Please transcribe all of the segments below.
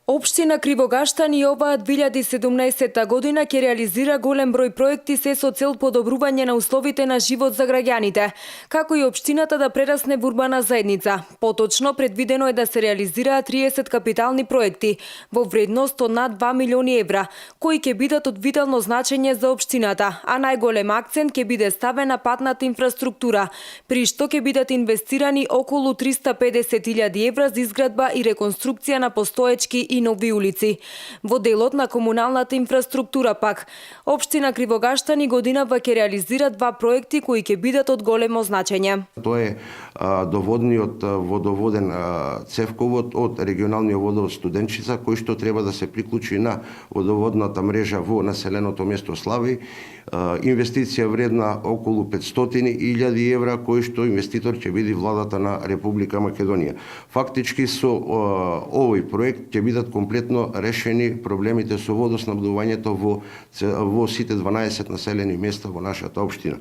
Општина Кривогаштан и оваа 2017 година ќе реализира голем број проекти се со цел подобрување на условите на живот за граѓаните, како и општината да прерасне во урбана заедница. Поточно предвидено е да се реализираат 30 капитални проекти во вредност од над 2 милиони евра, кои ќе бидат од витално значење за општината, а најголем акцент ќе биде ставен на патната инфраструктура, при што ќе бидат инвестирани околу 350.000 евра за изградба и реконструкција на постоечки и нови улици. Во делот на комуналната инфраструктура пак, општина Кривогаштан и годинава ќе реализира два проекти кои ќе бидат од големо значење. Тоа е доводниот водоводен цевковод од регионалниот водовод Студенчица, кој што треба да се приклучи на водоводната мрежа во населеното место Слави. Инвестиција вредна околу 500.000 евра, кој што инвеститор ќе биде владата на Република Македонија. Фактички со овој проект ќе бидат комплетно решени проблемите со водоснабдувањето во сите 12 населени места во нашата општина.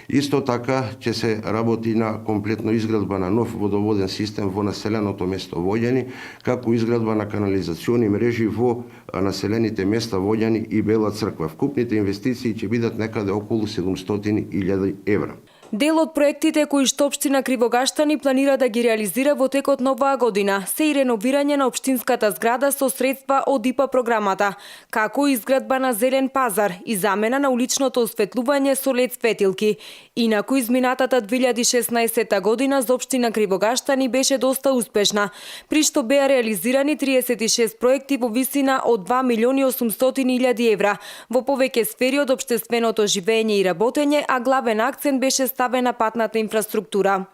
Исто така ќе се работи на комплетно изградба на нов водоводен систем во населеното место Воѓани, како изградба на канализациони мрежи во населените места Воѓани и Бела Црква. Вкупните инвестиции ќе бидат некаде околу 700.000 евра. Дел од проектите кои што општина Кривогаштани планира да ги реализира во текот на оваа година се и реновирање на општинската зграда со средства од ИПА програмата, како и изградба на зелен пазар и замена на уличното осветлување со лед светилки. Инаку изминатата 2016 година за општина Кривогаштани беше доста успешна, при што беа реализирани 36 проекти во висина од 2.800.000 евра во повеќе сфери од општественото живење и работење, а главен акцент беше ставен на патната инфраструктура.